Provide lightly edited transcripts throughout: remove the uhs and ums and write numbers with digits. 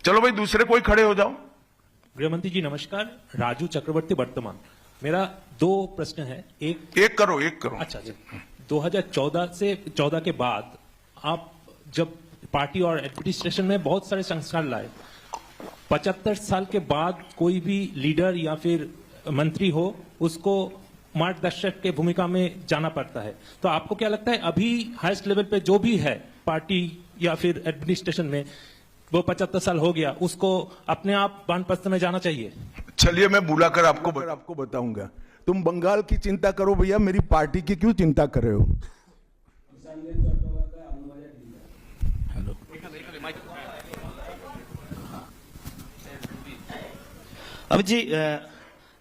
चलो भाई दूसरे कोई खड़े हो जाओ। गृहमंत्री जी नमस्कार, राजू चक्रवर्ती वर्तमान। मेरा दो प्रश्न है। एक करो। अच्छा, 2014 के बाद आप जब पार्टी और एडमिनिस्ट्रेशन में बहुत सारे संस्कार लाए, 75 साल के बाद कोई भी लीडर या फिर मंत्री हो उसको मार्गदर्शक के भूमिका में जाना पड़ता है। तो आपको क्या लगता है अभी हाईएस्ट लेवल पे जो भी है पार्टी या फिर एडमिनिस्ट्रेशन में, वो 75 साल हो गया, उसको अपने आप वानप्रस्थ में जाना चाहिए? चलिए मैं बुलाकर आपको बताऊंगा। तुम बंगाल की चिंता करो भैया, मेरी पार्टी की क्यों चिंता कर रहे हो? Amit ji,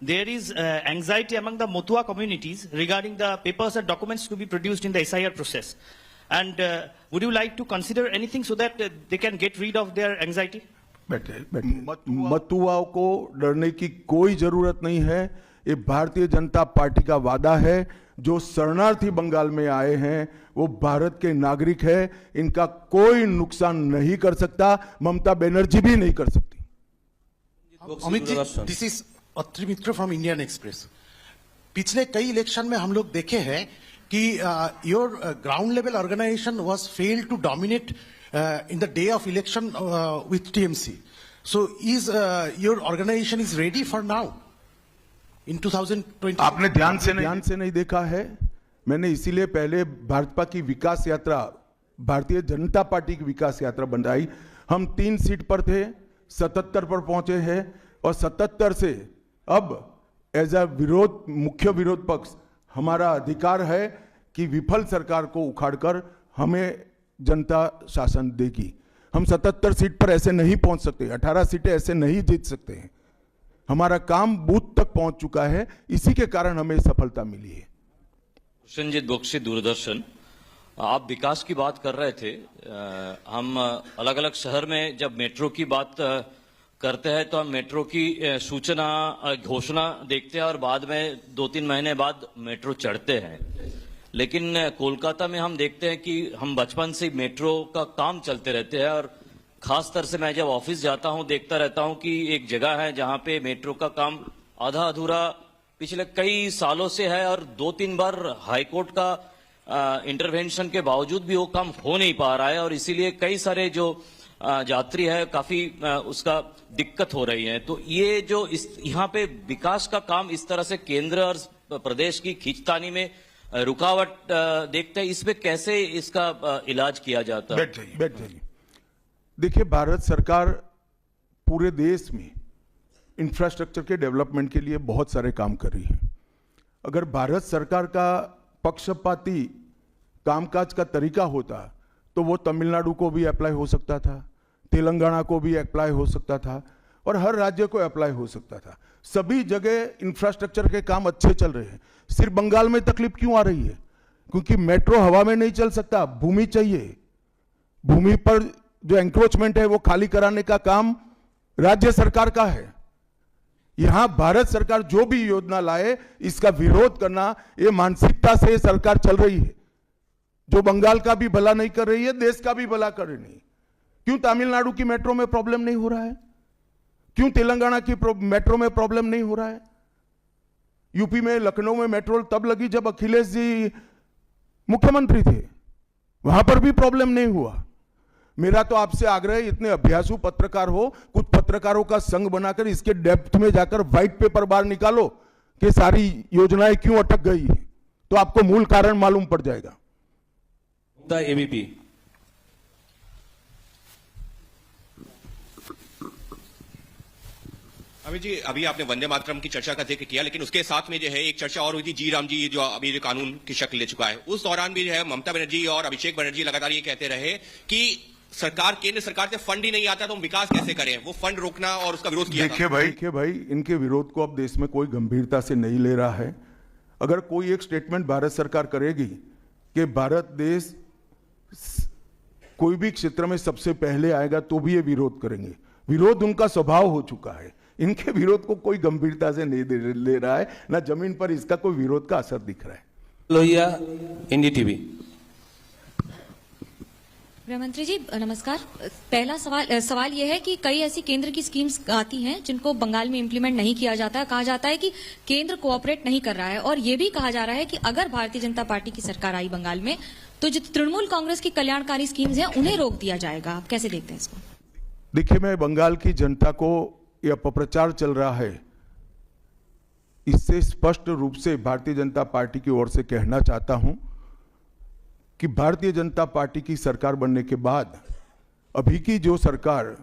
there is anxiety among the Motua communities regarding the papers and documents to be produced in the SIR process. And would you like to consider anything so that they can get rid of their anxiety? बैठे। मतुआओं को डरने की कोई जरूरत नहीं है। ये Bharatiya Janata party का वादा है। जो शरणार्थी बंगाल में आए हैं वो भारत के नागरिक है, इनका कोई नुकसान नहीं कर सकता, ममता बनर्जी भी नहीं कर सकती। Amit ji, this is Atri Mitra from Indian Express. पिछले कई इलेक्शन में हम लोग देखे हैं कि your ground level organisation was failed to dominate in the day of election with TMC. So is your organization is ready for now in 2020? आपने ध्यान से नहीं देखा है। मैंने इसीलिए पहले भाजपा की विकास यात्रा, भारतीय जनता पार्टी की विकास यात्रा बनाई। हम 3 सीट पर थे, 77 पर पहुंचे हैं और 77 से अब एज अ मुख्य विरोध पक्ष हमारा अधिकार है कि विफल सरकार को उखाड़कर हमें जनता शासन देगी। हम 77 सीट पर ऐसे नहीं पहुंच सकते, 18 सीटें ऐसे नहीं जीत सकते हैं। हमारा काम बूथ तक पहुंच चुका है, इसी के कारण हमें सफलता मिली है। संजीत बख्शी, दूरदर्शन। आप विकास की बात कर रहे थे। हम अलग अलग शहर में जब मेट्रो की बात करते हैं तो हम मेट्रो की सूचना घोषणा देखते हैं और बाद में 2-3 महीने बाद मेट्रो चढ़ते हैं। लेकिन कोलकाता में हम देखते हैं कि हम बचपन से मेट्रो का काम चलते रहते हैं और खास तरह से मैं जब ऑफिस जाता हूं देखता रहता हूं कि एक जगह है जहां पे मेट्रो का काम आधा अधूरा पिछले कई सालों से है और 2-3 बार हाईकोर्ट का इंटरवेंशन के बावजूद भी वो काम हो नहीं पा रहा है और इसीलिए कई सारे जो यात्री है काफी उसका दिक्कत हो रही है। तो ये जो यहाँ पे विकास का काम इस तरह से केंद्र और प्रदेश की खींचतानी में रुकावट देखते हैं, इसमें कैसे इसका इलाज किया जाता है? बैठ जाइए। देखिए, भारत सरकार पूरे देश में इंफ्रास्ट्रक्चर के डेवलपमेंट के लिए बहुत सारे काम कर रही है। अगर भारत सरकार का पक्षपाती कामकाज का तरीका होता तो वो तमिलनाडु को भी अप्लाई हो सकता था, तेलंगाना को भी अप्लाई हो सकता था और हर राज्य को अप्लाई हो सकता था। सभी जगह इंफ्रास्ट्रक्चर के काम अच्छे चल रहे हैं। सिर्फ बंगाल में तकलीफ क्यों आ रही है? क्योंकि मेट्रो हवा में नहीं चल सकता, भूमि चाहिए। भूमि पर जो एंक्रोचमेंट है वो खाली कराने का काम राज्य सरकार का है। यहां भारत सरकार जो भी योजना लाए इसका विरोध करना, ये मानसिकता से सरकार चल रही है जो बंगाल का भी भला नहीं कर रही है, देश का भी भला कर रही नहीं। क्यों तमिलनाडु की मेट्रो में प्रॉब्लम नहीं हो रहा है? क्यों तेलंगाना की मेट्रो में प्रॉब्लम नहीं हो रहा है? यूपी में लखनऊ में मेट्रो तब लगी जब अखिलेश जी मुख्यमंत्री थे, वहां पर भी प्रॉब्लम नहीं हुआ। मेरा तो आपसे आग्रह है, इतने अभ्यासु पत्रकार हो, कुछ पत्रकारों का संघ बनाकर इसके डेप्थ में जाकर व्हाइट पेपर बाहर निकालो कि सारी योजनाएं क्यों अटक गई है, तो आपको मूल कारण मालूम पड़ जाएगा। एबीपी। अमित जी, अभी आपने वंदे मातरम की चर्चा का जिक्र किया, लेकिन उसके साथ में जो है एक चर्चा और हुई थी जी राम जी, जो अभी जो कानून की शक्ल ले चुका है। उस दौरान भी जो है ममता बनर्जी और अभिषेक बनर्जी लगातार ये कहते रहे कि सरकार, केंद्र सरकार से फंड ही नहीं आता तो हम विकास कैसे करें, वो फंड रोकना और उसका विरोध किया। देखिए भाई, इनके विरोध को अब देश में कोई गंभीरता से नहीं ले रहा है। अगर कोई एक स्टेटमेंट भारत सरकार करेगी कि भारत देश कोई भी क्षेत्र में सबसे पहले आएगा तो भी ये विरोध करेंगे। विरोध उनका स्वभाव हो चुका है। इनके विरोध को कोई गंभीरता से नहीं ले रहा है, ना जमीन पर इसका कोई विरोध का असर दिख रहा है। लोहिया, एनडीटीवी। गृह मंत्री जी नमस्कार। पहला सवाल यह है कि कई ऐसी केंद्र की स्कीम्स आती हैं जिनको बंगाल में इम्प्लीमेंट नहीं किया जाता है। कहा जाता है कि केंद्र कोऑपरेट नहीं कर रहा है और ये भी कहा जा रहा है कि अगर भारतीय जनता पार्टी की सरकार आई बंगाल में तो जो तृणमूल कांग्रेस की कल्याणकारी स्कीम्स हैं उन्हें रोक दिया जाएगा। आप कैसे देखते हैं इसको? देखिए, मैं बंगाल की जनता को यह अपप्रचार चल रहा है, इससे स्पष्ट रूप से भारतीय जनता पार्टी की ओर से कहना चाहता हूं कि भारतीय जनता पार्टी की सरकार बनने के बाद अभी की जो सरकार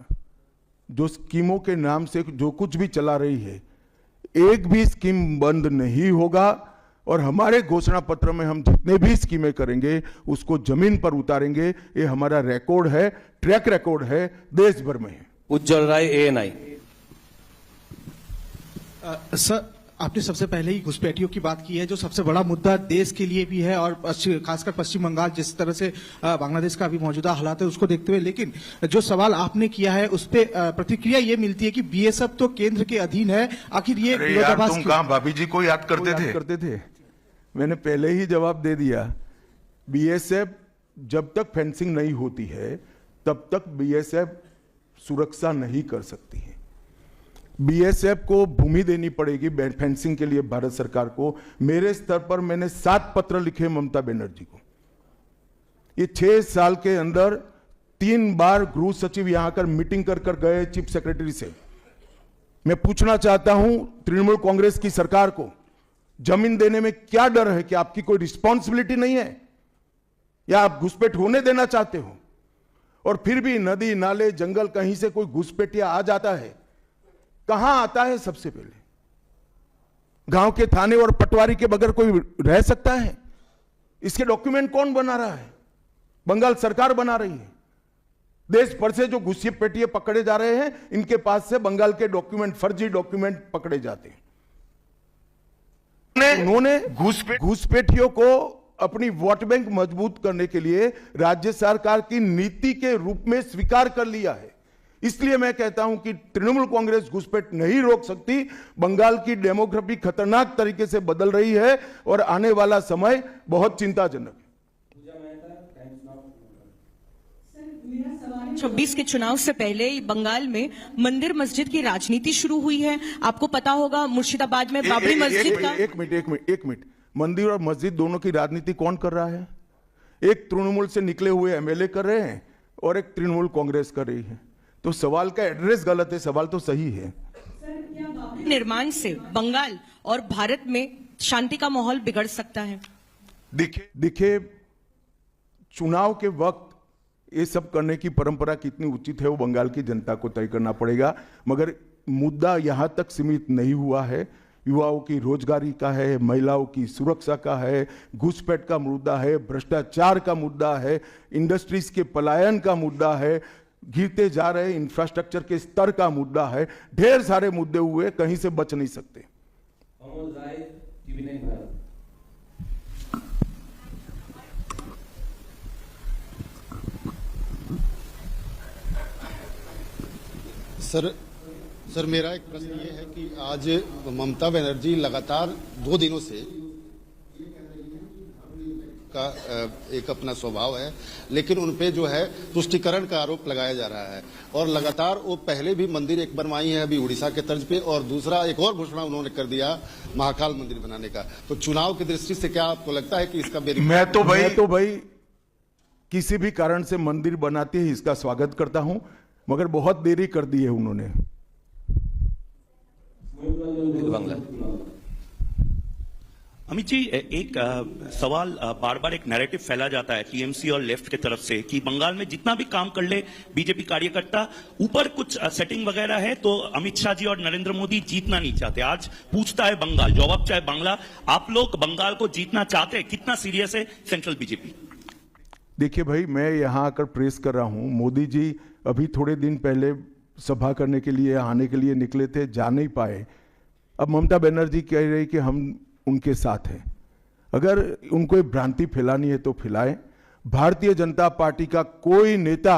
जो स्कीमों के नाम से जो कुछ भी चला रही है, एक भी स्कीम बंद नहीं होगा और हमारे घोषणा पत्र में हम जितने भी स्कीमें करेंगे उसको जमीन पर उतारेंगे। ये हमारा रिकॉर्ड है, ट्रैक रिकॉर्ड है, देश भर में है। उज्जवल राय, ANI। सर, आपने सबसे पहले ही घुसपैठियों की बात की है, जो सबसे बड़ा मुद्दा देश के लिए भी है और खासकर पश्चिम बंगाल जिस तरह से बांग्लादेश का अभी मौजूदा हालात है उसको देखते हुए। लेकिन जो सवाल आपने किया है उस पे प्रतिक्रिया ये मिलती है कि बीएसएफ तो केंद्र के अधीन है, आखिर ये अरे यार, तुम कहां भाभी जी को याद करते थे? मैंने पहले ही जवाब दे दिया। बीएसएफ जब तक फेंसिंग नहीं होती है तब तक बीएसएफ सुरक्षा नहीं कर सकती है। बीएसएफ को भूमि देनी पड़ेगी फेंसिंग के लिए भारत सरकार को। मेरे स्तर पर मैंने 7 पत्र लिखे ममता बनर्जी को। ये 6 साल के अंदर 3 बार गृह सचिव यहां आकर मीटिंग कर गए चीफ सेक्रेटरी से। मैं पूछना चाहता हूं तृणमूल कांग्रेस की सरकार को, जमीन देने में क्या डर है? कि आपकी कोई रिस्पॉन्सिबिलिटी नहीं है या आप घुसपैठ होने देना चाहते हो? और फिर भी नदी नाले जंगल कहीं से कोई घुसपैठिया आ जाता है, कहां आता है? सबसे पहले गांव के थाने और पटवारी के बगैर कोई रह सकता है? इसके डॉक्यूमेंट कौन बना रहा है? बंगाल सरकार बना रही है। देश भर से जो घुसपैठिए पकड़े जा रहे हैं, इनके पास से बंगाल के डॉक्यूमेंट, फर्जी डॉक्यूमेंट पकड़े जाते हैं। उन्होंने घुसपैठियोयों को अपनी वोट बैंक मजबूत करने के लिए राज्य सरकार की नीति के रूप में स्वीकार कर लिया है। इसलिए मैं कहता हूं कि तृणमूल कांग्रेस घुसपैठ नहीं रोक सकती। बंगाल की डेमोग्राफी खतरनाक तरीके से बदल रही है और आने वाला समय बहुत चिंताजनक है। 26 के चुनाव से पहले बंगाल में मंदिर मस्जिद की राजनीति शुरू हुई है। आपको पता होगा मुर्शिदाबाद में बाबरी मस्जिद का। एक मिनट, मंदिर और मस्जिद दोनों की राजनीति कौन कर रहा है? एक तृणमूल से निकले हुए एमएलए कर रहे हैं और एक तृणमूल कांग्रेस कर रही है। तो सवाल का एड्रेस गलत है, सवाल तो सही है। निर्माण से बंगाल और भारत में शांति का माहौल बिगड़ सकता है। देखिए, चुनाव के वक्त ये सब करने की परंपरा कितनी उचित है वो बंगाल की जनता को तय करना पड़ेगा। मगर मुद्दा यहां तक सीमित नहीं हुआ है। युवाओं की रोजगारी का है, महिलाओं की सुरक्षा का है, घुसपैठ का मुद्दा है, भ्रष्टाचार का मुद्दा है, इंडस्ट्रीज के पलायन का मुद्दा है, गिरते जा रहे इंफ्रास्ट्रक्चर के स्तर का मुद्दा है। ढेर सारे मुद्दे हुए, कहीं से बच नहीं सकते। सर मेरा एक प्रश्न ये है कि आज ममता बनर्जी लगातार 2 दिनों से का एक अपना स्वभाव है, लेकिन उनपे जो है तुष्टिकरण का आरोप लगाया जा रहा है और लगातार वो पहले भी मंदिर एक बनवाई है अभी उड़ीसा के तर्ज पे, और दूसरा एक और घोषणा उन्होंने कर दिया महाकाल मंदिर बनाने का। तो चुनाव की दृष्टि से क्या आपको लगता है कि इसका मैं तो भाई किसी भी कारण से मंदिर बनाते ही इसका स्वागत करता हूं, मगर बहुत देरी कर दी है उन्होंने। अमित जी, एक सवाल बार बार एक नैरेटिव फैला जाता है टीएमसी और लेफ्ट की तरफ से कि बंगाल में जितना भी काम कर ले बीजेपी कार्यकर्ता, ऊपर कुछ सेटिंग वगैरह है तो अमित शाह जी और नरेंद्र मोदी जीतना नहीं चाहते। आज पूछता है बंगाल, जवाब चाहे बांग्ला, आप लोग बंगाल को जीतना चाहते हैं? कितना सीरियस है सेंट्रल बीजेपी? देखिए भाई, मैं यहां आकर प्रेस कर रहा हूं। मोदी जी अभी थोड़े दिन पहले सभा करने के लिए आने के लिए निकले थे, जा नहीं पाए। अब ममता बनर्जी कह रही कि हम उनके साथ हैं। अगर उनको भ्रांति फैलानी है तो फैलाएं। भारतीय जनता पार्टी का कोई नेता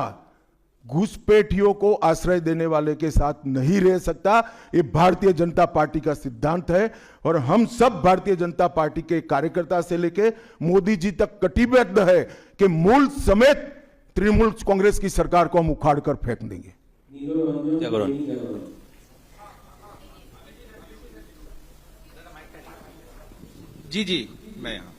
घुसपैठियों को आश्रय देने वाले के साथ नहीं रह सकता। ये भारतीय जनता पार्टी का सिद्धांत है और हम सब भारतीय जनता पार्टी के कार्यकर्ता से लेके मोदी जी तक कटिबद्ध है कि मूल समेत तृणमूल कांग्रेस की सरकार को हम उखाड़ कर फेंक देंगे। जी मैं यहाँ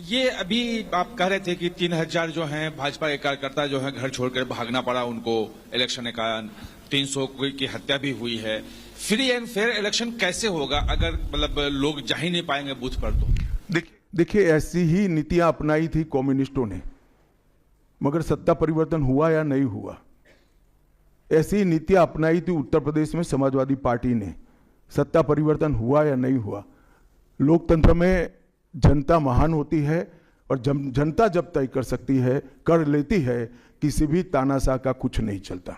ये अभी आप कह रहे थे कि 3000 जो हैं भाजपा के कार्यकर्ता जो हैं घर छोड़कर भागना पड़ा उनको इलेक्शन के कारण, 300 की हत्या भी हुई है। फ्री एंड फेयर इलेक्शन कैसे होगा अगर मतलब लोग जा ही नहीं पाएंगे बूथ पर? तो देखिए ऐसी ही नीतियां अपनाई थी कम्युनिस्टों ने, मगर सत्ता परिवर्तन हुआ या नहीं हुआ। ऐसी ही नीतियां अपनाई थी उत्तर प्रदेश में समाजवादी पार्टी ने, सत्ता परिवर्तन हुआ या नहीं हुआ। लोकतंत्र में जनता महान होती है और जनता जब तय कर सकती है, कर लेती है, किसी भी तानाशाह का कुछ नहीं चलता।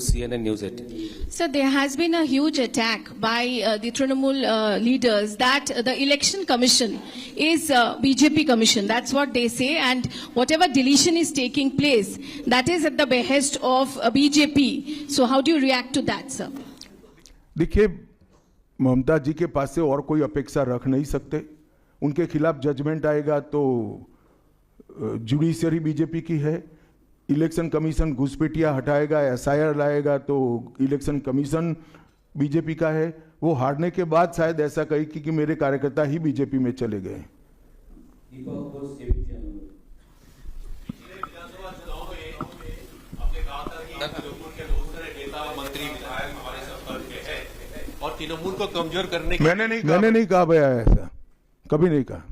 CNN News 18. So there has been a huge attack by the Trinamool leaders that the election commission is BJP commission. That's what they say, and whatever deletion is taking place, that is at the behest of BJP. So how do you react to that, sir? देखिए ममता जी के पास से और कोई अपेक्षा रख नहीं सकते। उनके खिलाफ जजमेंट आएगा तो जुडिशरी बीजेपी की है, इलेक्शन कमीशन घुसपैठिया हटाएगा, SIR लाएगा तो इलेक्शन कमीशन बीजेपी का है। वो हारने के बाद शायद ऐसा कहे कि मेरे कार्यकर्ता ही बीजेपी में चले गए। और तृणमूल को कमजोर करने की मैंने नहीं कहा भैया, ऐसा कभी नहीं कहा।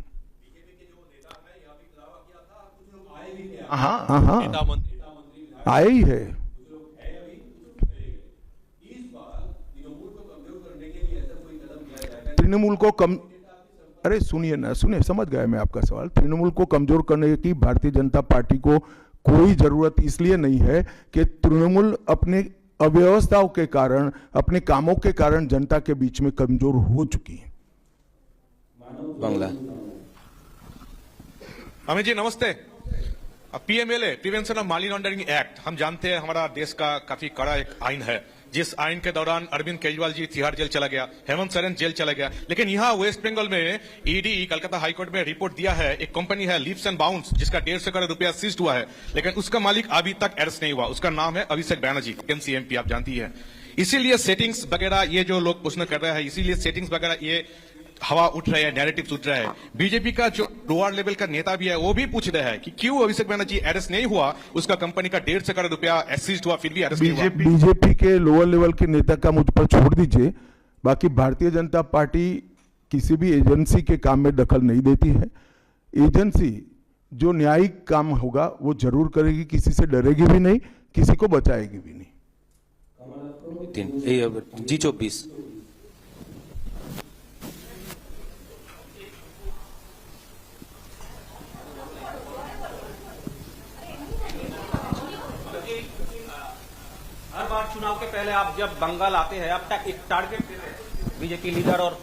हाँ आए ही है। तृणमूल को कम अरे सुनिए ना, सुनिए, समझ गया मैं आपका सवाल। तृणमूल को कमजोर करने की भारतीय जनता पार्टी को कोई जरूरत इसलिए नहीं है कि तृणमूल अपने अव्यवस्थाओं के कारण, अपने कामों के कारण जनता के बीच में कमजोर हो चुकी है। बांग्ला। अमित जी नमस्ते। PMLA prevention of money laundering act, हम जानते हैं हमारा देश का काफी कड़ा एक आइन है, जिस आइन के दौरान अरविंद केजरीवाल जी तिहाड़ जेल चला गया, हेमंत सोरेन जेल चला गया। लेकिन यहाँ वेस्ट बंगाल में ED कलकत्ता हाईकोर्ट में रिपोर्ट दिया है, एक कंपनी है लीप्स एंड बाउंस जिसका 150 करोड़ रुपया सीज्ड हुआ है, लेकिन उसका मालिक अभी तक अरेस्ट नहीं हुआ। उसका नाम है अभिषेक बैनर्जी, MCMP, आप जानती है। इसीलिए सेटिंग्स वगैरह ये जो लोग प्रश्न कर रहे हैं, इसीलिए सेटिंग्स वगैरह ये हवा उठ रहा है, नैरेटिव्स उठ रहा है। बीजेपी का जो लोअर लेवल का नेता भी है वो भी पूछ रहा है कि क्यों अभिषेक बैनर्जी अरेस्ट नहीं हुआ, उसका कंपनी का 150 करोड़ रुपया सीज्ड हुआ फिर भी अरेस्ट नहीं हुआ। बीजेपी के लोअर लेवल के नेता का मुझ पर छोड़ दीजिए, बाकी भारतीय जनता पार्टी किसी भी एजेंसी के काम में दखल नहीं देती है। एजेंसी जो न्यायिक काम होगा वो जरूर करेगी, किसी से डरेगी भी नहीं, किसी को बचाएगी भी नहीं। G24। हर बार चुनाव के पहले आप जब बंगाल आते हैं, अब तक एक टारगेट देते हैं बीजेपी लीडर और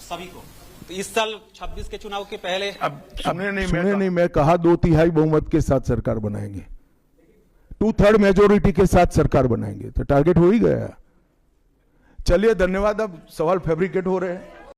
सभी को, तो इस साल 26 के चुनाव के पहले अब सुने नहीं, मैं कहा 2/3 बहुमत के साथ सरकार बनाएंगे, 2/3 मेजोरिटी के साथ सरकार बनाएंगे, तो टारगेट हो ही गया। चलिए धन्यवाद। अब सवाल फैब्रिकेट हो रहे हैं।